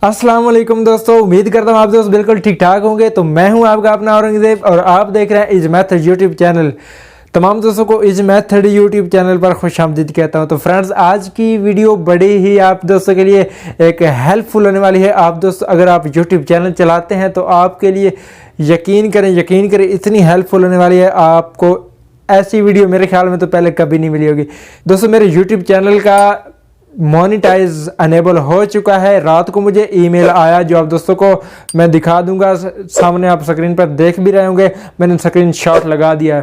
अस्सलाम वालेकुम दोस्तों, उम्मीद करता हूँ आप दोस्त बिल्कुल ठीक ठाक होंगे। तो मैं हूँ आपका अपना औरंगजेब और आप देख रहे हैं इज मेथड यूट्यूब चैनल। तमाम दोस्तों को इज मेथड यूट्यूब चैनल पर खुशामदीद कहता हूँ। तो फ्रेंड्स, आज की वीडियो बड़ी ही आप दोस्तों के लिए एक हेल्पफुल होने वाली है। आप दोस्त अगर आप यूट्यूब चैनल चलाते हैं तो आपके लिए यकीन करें इतनी हेल्पफुल होने वाली है। आपको ऐसी वीडियो मेरे ख्याल में तो पहले कभी नहीं मिली होगी। दोस्तों, मेरे यूट्यूब चैनल का मोनेटाइज अनेबल हो चुका है। रात को मुझे ईमेल आया जो आप दोस्तों को मैं दिखा दूंगा, सामने आप स्क्रीन पर देख भी रहे होंगे। मैंने स्क्रीन शॉट लगा दिया है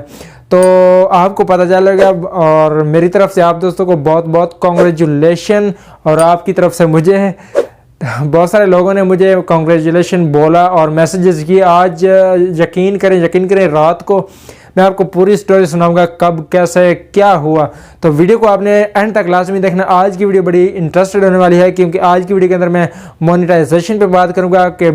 तो आपको पता चलेगा। और मेरी तरफ से आप दोस्तों को बहुत बहुत कॉन्ग्रेचुलेशन, और आपकी तरफ से मुझे बहुत सारे लोगों ने मुझे कॉन्ग्रेचुलेशन बोला और मैसेजेस किए। आज यकीन करें रात को मैं आपको पूरी स्टोरी सुनाऊंगा, कब कैसे क्या हुआ। तो वीडियो को आपने एंड तक लाजमी देखना। आज की वीडियो बड़ी इंटरेस्टेड होने वाली है क्योंकि आज की वीडियो के अंदर मैं मोनेटाइजेशन पे बात करूंगा कि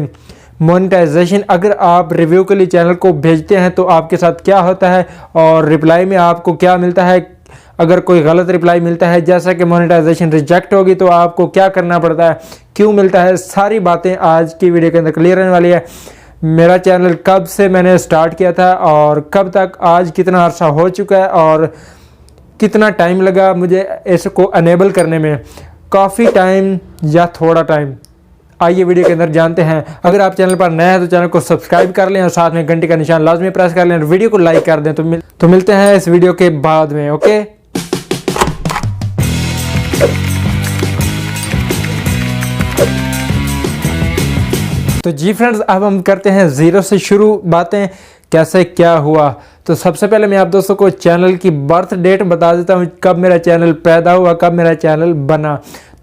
मोनेटाइजेशन अगर आप रिव्यू के लिए चैनल को भेजते हैं तो आपके साथ क्या होता है और रिप्लाई में आपको क्या मिलता है। अगर कोई गलत रिप्लाई मिलता है, जैसा कि मोनेटाइजेशन रिजेक्ट होगी, तो आपको क्या करना पड़ता है, क्यों मिलता है, सारी बातें आज की वीडियो के अंदर क्लियर होने वाली है। मेरा चैनल कब से मैंने स्टार्ट किया था और कब तक आज कितना अरसा हो चुका है और कितना टाइम लगा मुझे इसको अनेबल करने में, काफ़ी टाइम या थोड़ा टाइम। आइए वीडियो के अंदर जानते हैं। अगर आप चैनल पर नए हैं तो चैनल को सब्सक्राइब कर लें और साथ में घंटी का निशान लाजमी प्रेस कर लें और वीडियो को लाइक कर दें। तो मिलते हैं इस वीडियो के बाद में। ओके, तो जी फ्रेंड्स, अब हम करते हैं ज़ीरो से शुरू बातें, कैसे क्या हुआ। तो सबसे पहले मैं आप दोस्तों को चैनल की बर्थ डेट बता देता हूँ, कब मेरा चैनल पैदा हुआ, कब मेरा चैनल बना।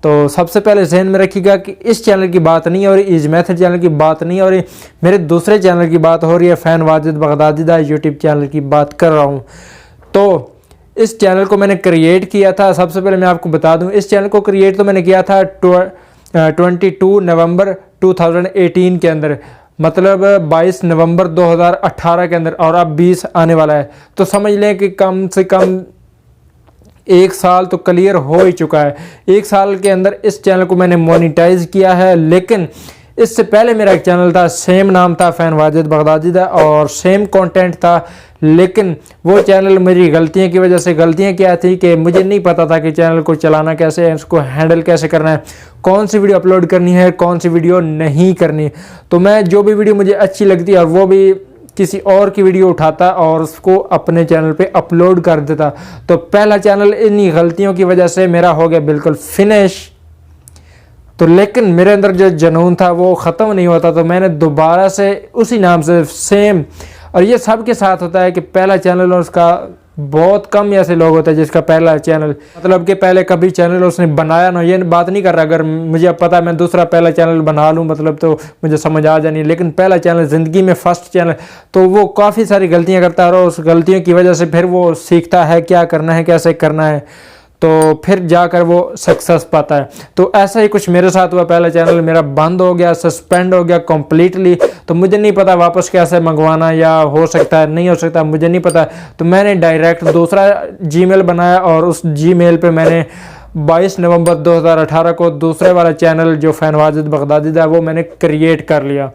तो सबसे पहले ज़हन में रखिएगा कि इस चैनल की बात नहीं हो रही, इज मेथड चैनल की बात नहीं हो रही, मेरे दूसरे चैनल की बात हो रही है, फ़ैन वाजिद बगदादी दा यूट्यूब चैनल की बात कर रहा हूँ। तो इस चैनल को मैंने क्रिएट किया था। सबसे पहले मैं आपको बता दूँ, इस चैनल को क्रिएट तो मैंने किया था 22 नवंबर 2018 के अंदर, मतलब 22 नवंबर 2018 के अंदर, और अब 20 आने वाला है। तो समझ लें कि कम से कम एक साल तो क्लियर हो ही चुका है। एक साल के अंदर इस चैनल को मैंने मोनेटाइज किया है। लेकिन इससे पहले मेरा एक चैनल था, सेम नाम था, फ़ैन वाजिद बगदादी दा, और सेम कंटेंट था। लेकिन वो चैनल मेरी गलतियों की वजह से, गलतियां क्या थी कि मुझे नहीं पता था कि चैनल को चलाना कैसे है, उसको हैंडल कैसे करना है, कौन सी वीडियो अपलोड करनी है, कौन सी वीडियो नहीं करनी। तो मैं जो भी वीडियो मुझे अच्छी लगती और वो भी किसी और की वीडियो उठाता और उसको अपने चैनल पे अपलोड कर देता। तो पहला चैनल इन्हीं गलतियों की वजह से मेरा हो गया बिल्कुल फिनिश। तो लेकिन मेरे अंदर जो जुनून था वो ख़त्म नहीं होता, तो मैंने दोबारा से उसी नाम से सेम, और ये सब के साथ होता है कि पहला चैनल और उसका, बहुत कम ऐसे लोग होते हैं जिसका पहला चैनल, मतलब कि पहले कभी चैनल उसने बनाया ना, ये बात नहीं कर रहा। अगर मुझे अब पता है मैं दूसरा पहला चैनल बना लूँ मतलब तो मुझे समझ आ जानी, लेकिन पहला चैनल ज़िंदगी में फर्स्ट चैनल, तो वो काफ़ी सारी गलतियाँ करता है और उस गलतियों की वजह से फिर वो सीखता है क्या करना है, कैसे करना है, तो फिर जाकर वो सक्सेस पाता है। तो ऐसा ही कुछ मेरे साथ हुआ। पहला चैनल मेरा बंद हो गया, सस्पेंड हो गया कम्प्लीटली। तो मुझे नहीं पता वापस कैसे मंगवाना, या हो सकता है नहीं हो सकता, मुझे नहीं पता। तो मैंने डायरेक्ट दूसरा जीमेल बनाया और उस जीमेल पे मैंने 22 नवंबर 2018 को दूसरे वाला चैनल जो फ़ैन वाजिद बगदादी था वो मैंने क्रिएट कर लिया।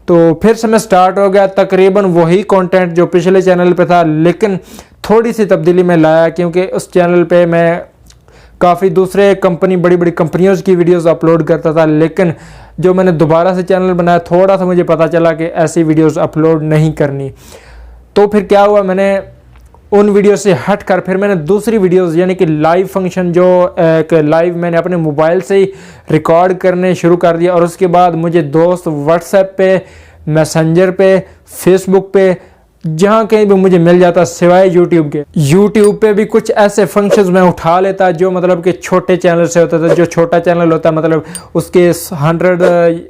तो फिर से मैं स्टार्ट हो गया, तकरीबन वही कंटेंट जो पिछले चैनल पे था, लेकिन थोड़ी सी तब्दीली में लाया क्योंकि उस चैनल पे मैं काफ़ी दूसरे बड़ी बड़ी कंपनियों की वीडियोस अपलोड करता था। लेकिन जो मैंने दोबारा से चैनल बनाया, थोड़ा सा मुझे पता चला कि ऐसी वीडियोस अपलोड नहीं करनी। तो फिर क्या हुआ, मैंने उन वीडियो से हट कर फिर मैंने दूसरी वीडियोस, यानी कि लाइव फंक्शन, जो एक लाइव मैंने अपने मोबाइल से ही रिकॉर्ड करने शुरू कर दिया। और उसके बाद मुझे दोस्त व्हाट्सएप पे, मैसेंजर पे, फेसबुक पे, जहाँ कहीं भी मुझे मिल जाता, सिवाय यूट्यूब के। यूट्यूब पे भी कुछ ऐसे फंक्शंस मैं उठा लेता जो मतलब कि छोटे चैनल से होता था। जो छोटा चैनल होता मतलब उसके 100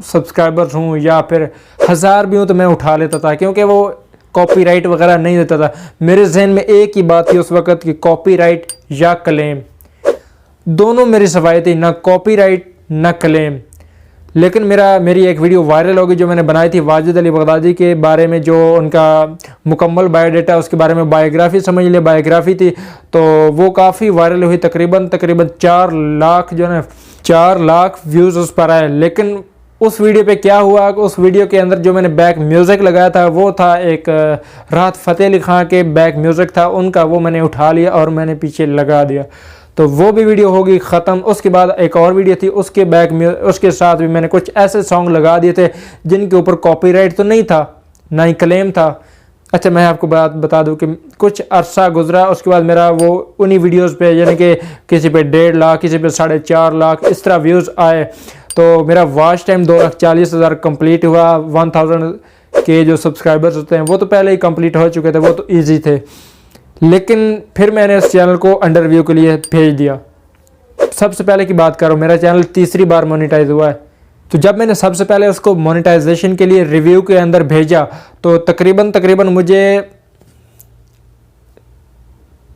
सब्सक्राइबर्स हूँ या फिर 1000 भी हूँ तो मैं उठा लेता था, क्योंकि वो कॉपीराइट वगैरह नहीं देता था। मेरे जहन में एक ही बात थी उस वक़्त कि कॉपीराइट या क्लेम, दोनों मेरी सफाई थी, ना कॉपीराइट ना क्लेम। लेकिन मेरी एक वीडियो वायरल होगी जो मैंने बनाई थी वाजिद अली बगदादी के बारे में, जो उनका मुकम्मल बायोडाटा, उसके बारे में बायोग्राफी समझ ले, बायोग्राफी थी। तो वो काफ़ी वायरल हुई, तकरीबन 4 लाख जो है 4 लाख व्यूज़ उस पर आए। लेकिन उस वीडियो पे क्या हुआ, उस वीडियो के अंदर जो मैंने बैक म्यूज़िक लगाया था वो था एक राहत फ़तेह अली खां के बैक म्यूज़िक था उनका, वो मैंने उठा लिया और मैंने पीछे लगा दिया, तो वो भी वीडियो होगी ख़त्म। उसके बाद एक और वीडियो थी, उसके साथ भी मैंने कुछ ऐसे सॉन्ग लगा दिए थे जिनके ऊपर कॉपीराइट तो नहीं था, ना ही क्लेम था। अच्छा, मैं आपको बात बता दूं कि कुछ अरसा गुजरा, उसके बाद मेरा वो उन्हीं वीडियोस पे यानी कि किसी पे 1.5 लाख, किसी पे 4.5 लाख इस तरह व्यूज़ आए, तो मेरा वॉच टाइम 2,40,000 कंप्लीट हुआ। 1000 के जो सब्सक्राइबर्स होते हैं वो तो पहले ही कंप्लीट हो चुके थे, वो तो ईजी थे। लेकिन फिर मैंने इस चैनल को अंडर रिव्यू के लिए भेज दिया। सबसे पहले की बात करूँ, मेरा चैनल तीसरी बार मोनेटाइज हुआ है। तो जब मैंने सबसे पहले उसको मोनेटाइजेशन के लिए रिव्यू के अंदर भेजा तो तकरीबन मुझे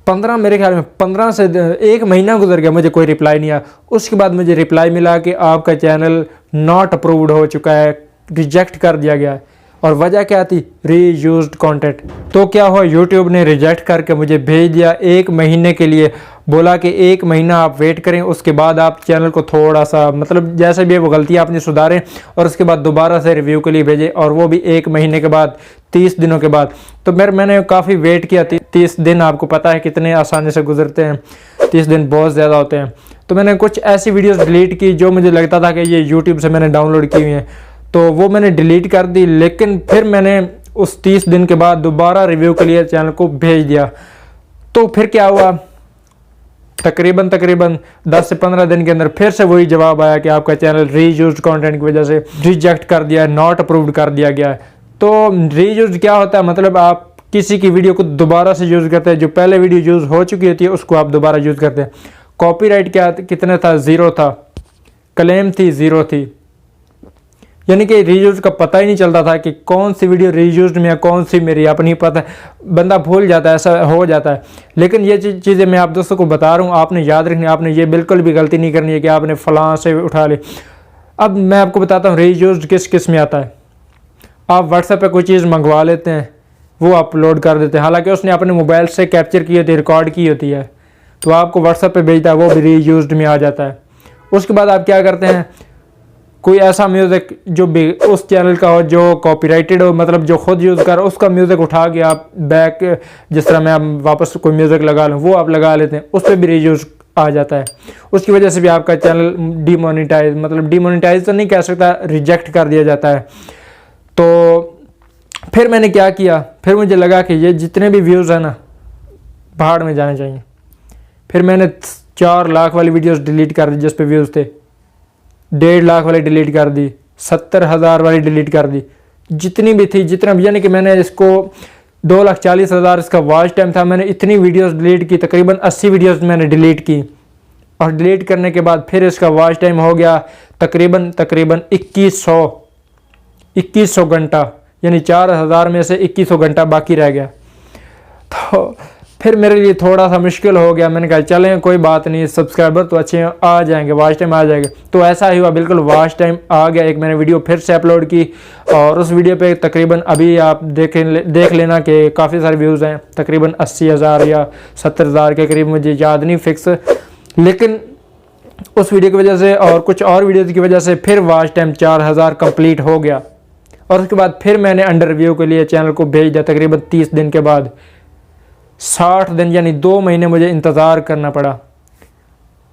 15 मेरे ख्याल में 15 से 1 महीना गुजर गया, मुझे कोई रिप्लाई नहीं आया। उसके बाद मुझे रिप्लाई मिला कि आपका चैनल नॉट अप्रूव्ड हो चुका है, रिजेक्ट कर दिया गया है। और वजह क्या थी? Reused content. तो क्या हुआ, यूट्यूब ने रिजेक्ट करके मुझे भेज दिया 1 महीने के लिए, बोला कि 1 महीना आप वेट करें, उसके बाद आप चैनल को थोड़ा सा मतलब जैसे भी वो गलती आपने सुधारें और उसके बाद दोबारा से रिव्यू के लिए भेजें, और वो भी 1 महीने के बाद, 30 दिनों के बाद। तो मैंने काफ़ी वेट किया। 30 दिन आपको पता है कितने आसानी से गुजरते हैं, 30 दिन बहुत ज़्यादा होते हैं। तो मैंने कुछ ऐसी वीडियोज़ डिलीट की जो मुझे लगता था कि ये यूट्यूब से मैंने डाउनलोड की हुई हैं, तो वो मैंने डिलीट कर दी। लेकिन फिर मैंने उस 30 दिन के बाद दोबारा रिव्यू के लिए चैनल को भेज दिया। तो फिर क्या हुआ, तकरीबन 10 से 15 दिन के अंदर फिर से वही जवाब आया कि आपका चैनल रीयूज्ड कंटेंट की वजह से रिजेक्ट कर दिया, नॉट अप्रूव्ड कर दिया गया है। तो रीयूज्ड क्या होता है, मतलब आप किसी की वीडियो को दोबारा से यूज़ करते हैं, जो पहले वीडियो यूज़ हो चुकी होती है उसको आप दोबारा यूज़ करते हैं। कॉपीराइट क्या कितना था? 0 था। क्लेम थी 0 थी, यानी कि रीयूज का पता ही नहीं चलता था कि कौन सी वीडियो रीयूज में है, कौन सी मेरी अपनी पता है, बंदा भूल जाता है, ऐसा हो जाता है। लेकिन ये चीज़ें मैं आप दोस्तों को बता रहा हूँ, आपने याद रखनी, आपने ये बिल्कुल भी गलती नहीं करनी है कि आपने फ़लाँ से उठा ली। अब मैं आपको बताता हूँ रीयूज किस में आता है। आप व्हाट्सएप पे कोई चीज़ मंगवा लेते हैं, वो अपलोड कर देते हैं, हालांकि उसने अपने मोबाइल से कैप्चर की होती है, रिकॉर्ड की होती है, तो आपको व्हाट्सएप पे भेजता है, वो भी रीयूज में आ जाता है। उसके बाद आप क्या करते हैं, कोई ऐसा म्यूज़िक जो भी उस चैनल का हो, जो कॉपीराइटेड हो, मतलब जो खुद यूज़ कर, उसका म्यूज़िक उठा के आप बैक, जिस तरह मैं वापस कोई म्यूज़िक लगा लूँ, वो आप लगा लेते हैं, उस पर भी रीयूज़ आ जाता है। उसकी वजह से भी आपका चैनल डीमोनेटाइज, मतलब डीमोनेटाइज तो नहीं कह सकता, रिजेक्ट कर दिया जाता है। तो फिर मैंने क्या किया, फिर मुझे लगा कि ये जितने भी व्यूज़ हैं ना, पहाड़ में जाने चाहिए। फिर मैंने 4 लाख वाली वीडियोस डिलीट कर दी जिस पे व्यूज़ थे, 1.5 लाख वाली डिलीट कर दी, 70,000 वाली डिलीट कर दी, जितनी भी थी, जितना भी, यानी कि मैंने इसको 2,40,000 इसका वॉच टाइम था, मैंने इतनी वीडियोस डिलीट की, तकरीबन 80 वीडियोस मैंने डिलीट की। और डिलीट करने के बाद फिर इसका वॉच टाइम हो गया तकरीबन 2100 घंटा, यानी 4,000 में से 2100 घंटा बाकी रह गया। तो फिर मेरे लिए थोड़ा सा मुश्किल हो गया। मैंने कहा चलें कोई बात नहीं, सब्सक्राइबर तो अच्छे आ जाएंगे, वॉच टाइम आ जाएगा। तो ऐसा ही हुआ, बिल्कुल वॉच टाइम आ गया। एक मैंने वीडियो फिर से अपलोड की और उस वीडियो पे तकरीबन अभी आप देख लेना कि काफ़ी सारे व्यूज़ हैं, तकरीबन 80,000 या 70,000 के करीब, मुझे याद नहीं फिक्स। लेकिन उस वीडियो की वजह से और कुछ और वीडियोज़ की वजह से फिर वॉच टाइम 4,000 कंप्लीट हो गया। और उसके बाद फिर मैंने अंडर रिव्यू के लिए चैनल को भेज दिया तकरीबन 30 दिन के बाद। 60 दिन यानी 2 महीने मुझे इंतज़ार करना पड़ा।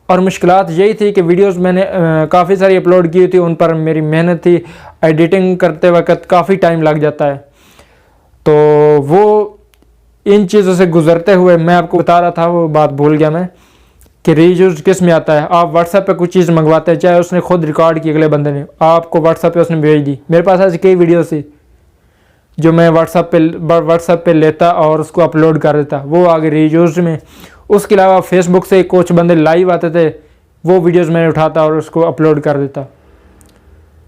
और मुश्किलात यही थी कि वीडियोस मैंने काफ़ी सारी अपलोड की थी, उन पर मेरी मेहनत थी, एडिटिंग करते वक्त काफ़ी टाइम लग जाता है। तो वो इन चीज़ों से गुजरते हुए मैं आपको बता रहा था, वो बात भूल गया मैं, कि रीयूज किस में आता है। आप व्हाट्सएप पे कुछ चीज़ मंगवाते हैं, चाहे उसने खुद रिकॉर्ड की, अगले बंदे ने आपको व्हाट्सएप पे उसने भेज दी। मेरे पास ऐसी कई वीडियो थी जो मैं व्हाट्सएप पे लेता और उसको अपलोड कर देता, वो आगे रीयूज में। उसके अलावा फेसबुक से कुछ बंदे लाइव आते थे, वो वीडियोस मैंने उठाता और उसको अपलोड कर देता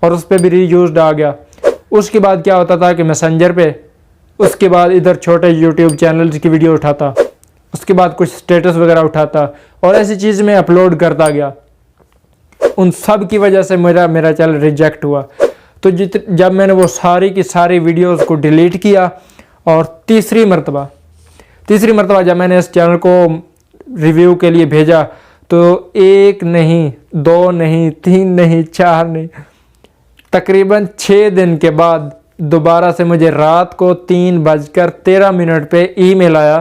और उस पर भी रीयूज आ गया। उसके बाद क्या होता था कि मैसेंजर पे, उसके बाद इधर छोटे यूट्यूब चैनल्स की वीडियो उठाता, उसके बाद कुछ स्टेटस वगैरह उठाता और ऐसी चीज़ में अपलोड करता गया। उन सब की वजह से मेरा चैनल रिजेक्ट हुआ। तो जब मैंने वो सारी की सारी वीडियोस को डिलीट किया और तीसरी मरतबा जब मैंने इस चैनल को रिव्यू के लिए भेजा, तो 1 नहीं, 2 नहीं, 3 नहीं, 4 नहीं, तकरीबन 6 दिन के बाद दोबारा से मुझे रात को 3:13 पे ईमेल आया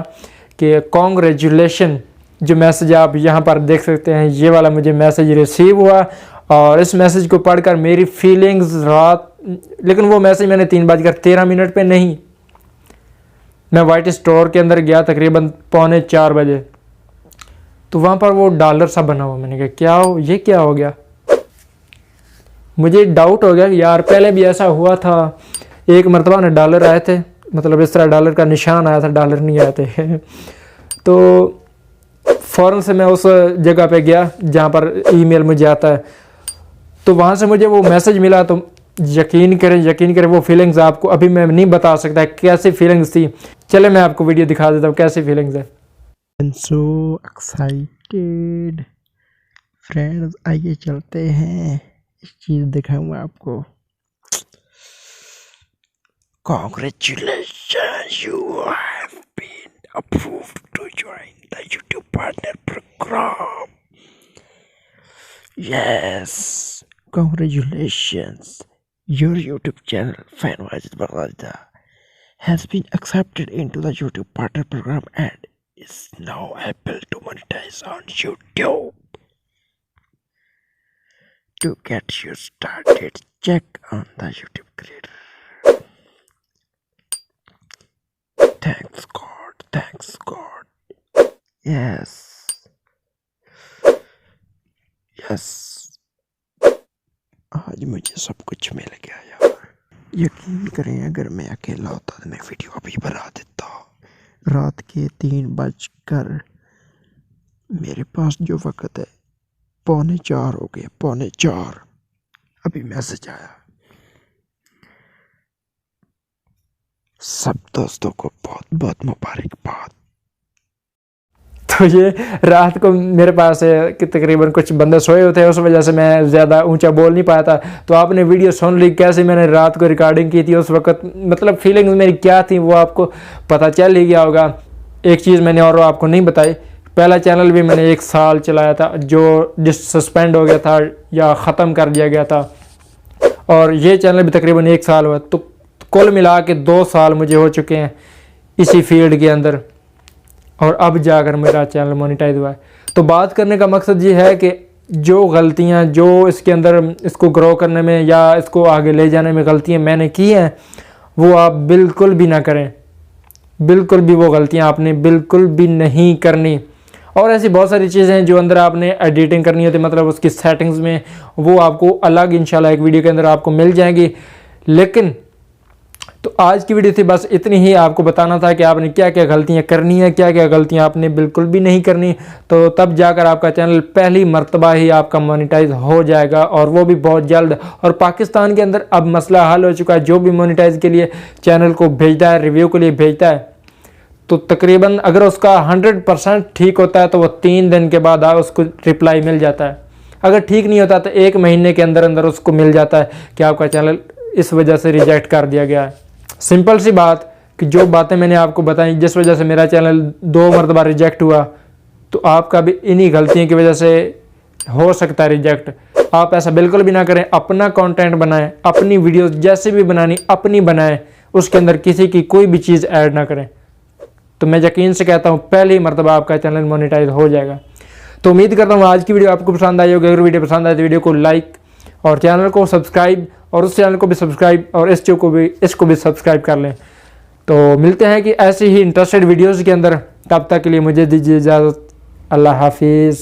कि कॉन्ग्रेचुलेशन। जो मैसेज आप यहाँ पर देख सकते हैं, ये वाला मुझे मैसेज रिसीव हुआ। और इस मैसेज को पढ़कर मेरी फीलिंग्स लेकिन वो मैसेज मैंने 3:13 पे नहीं, मैं वाइट स्टोर के अंदर गया तकरीबन 3:45 बजे, तो वहाँ पर वो डॉलर सा बना हुआ। मैंने कहा ये क्या हो गया। मुझे डाउट हो गया कि यार पहले भी ऐसा हुआ था, एक मरतबा ने डॉलर आए थे, मतलब इस तरह डॉलर का निशान आया था, डॉलर नहीं आए थे। तो फ़ौरन से मैं उस जगह पे गया जहाँ पर ईमेल मुझे आता है, तो वहाँ से मुझे वो मैसेज मिला। तो यकीन करें वो फीलिंग्स आपको अभी मैं नहीं बता सकता कैसी फीलिंग्स थी। चले मैं आपको वीडियो दिखा देता हूँ कैसी फीलिंग्स है। सो एक्साइटेड फ्रेंड्स, आइए चलते हैं, एक चीज़ दिखाऊंगा आपको। Congratulations, you have been approved to join the YouTube Partner Program. Yes, congratulations. Your YouTube channel, Fan Wajid Baghdadi, has been accepted into the YouTube Partner Program and is now able to monetize on YouTube. To get you started, check on the YouTube creator. Thanks God. Yes. आज मुझे सब कुछ मिल गया यार। यकीन करें, अगर मैं अकेला होता तो मैं वीडियो अभी बना देता। रात के 3:00 मेरे पास जो वक्त है 3:45 हो गया, 3:45 अभी मैसेज आया। सब दोस्तों को बहुत बहुत मुबारकबाद। तो ये रात को मेरे पास है कि तकरीबन कुछ बंदे सोए होते हैं, उस वजह से मैं ज़्यादा ऊंचा बोल नहीं पाया था। तो आपने वीडियो सुन ली कैसे मैंने रात को रिकॉर्डिंग की थी, उस वक्त मतलब फीलिंग्स मेरी क्या थी वो आपको पता चल ही गया होगा। एक चीज़ मैंने और आपको नहीं बताई, पहला चैनल भी मैंने 1 साल चलाया था जो सस्पेंड हो गया था या ख़त्म कर दिया गया था, और ये चैनल भी तकरीबन 1 साल हुआ। तो कुल मिला के 2 साल मुझे हो चुके हैं इसी फील्ड के अंदर, और अब जाकर मेरा चैनल मोनेटाइज हुआ है। तो बात करने का मकसद ये है कि जो गलतियां जो इसके अंदर इसको ग्रो करने में या इसको आगे ले जाने में गलतियां मैंने की हैं, वो आप बिल्कुल भी ना करें। बिल्कुल भी वो गलतियां आपने बिल्कुल भी नहीं करनी। और ऐसी बहुत सारी चीज़ें हैं जो अंदर आपने एडिटिंग करनी होती है, मतलब उसकी सेटिंग्स में, वो आपको अलग इंशाल्लाह एक वीडियो के अंदर आपको मिल जाएंगी। लेकिन तो आज की वीडियो थी बस इतनी ही, आपको बताना था कि आपने क्या क्या गलतियां करनी है, क्या क्या गलतियां आपने बिल्कुल भी नहीं करनी। तो तब जाकर आपका चैनल पहली मर्तबा ही आपका मोनेटाइज हो जाएगा, और वो भी बहुत जल्द। और पाकिस्तान के अंदर अब मसला हल हो चुका है, जो भी मोनेटाइज के लिए चैनल को भेजता है, रिव्यू के लिए भेजता है, तो तकरीबन अगर उसका 100% ठीक होता है तो वो 3 दिन के बाद उसको रिप्लाई मिल जाता है। अगर ठीक नहीं होता तो 1 महीने के अंदर अंदर उसको मिल जाता है कि आपका चैनल इस वजह से रिजेक्ट कर दिया गया है। सिंपल सी बात कि जो बातें मैंने आपको बताई जिस वजह से मेरा चैनल 2 मरतबा रिजेक्ट हुआ, तो आपका भी इन्हीं गलतियों की वजह से हो सकता है रिजेक्ट। आप ऐसा बिल्कुल भी ना करें, अपना कंटेंट बनाएं, अपनी वीडियोस जैसे भी बनानी अपनी बनाएं, उसके अंदर किसी की कोई भी चीज़ ऐड ना करें। तो मैं यकीन से कहता हूँ पहली मरतबा आपका चैनल मोनेटाइज हो जाएगा। तो उम्मीद करता हूँ आज की वीडियो आपको पसंद आई होगी। अगर वीडियो पसंद आए तो वीडियो को लाइक और चैनल को सब्सक्राइब, और उस चैनल को भी सब्सक्राइब, और इसको भी सब्सक्राइब कर लें। तो मिलते हैं कि ऐसी ही इंटरेस्टेड वीडियोज़ के अंदर, तब तक के लिए मुझे दीजिए इजाज़त। अल्लाह हाफिज़।